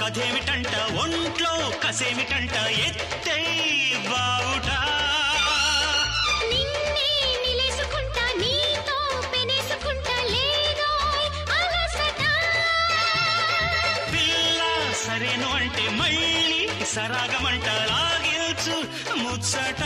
కథేమిటంట ఒంట్లో కసేమిటంట ఎత్తే బావుట నిన్నే నిలేసుకుంటా నీతో పెనేసుకుంటా లేదోయ్ అలసట పిల్ల సరేను అంటే మళ్ళీ సరాగమంట లాగిల్చు ముచ్చట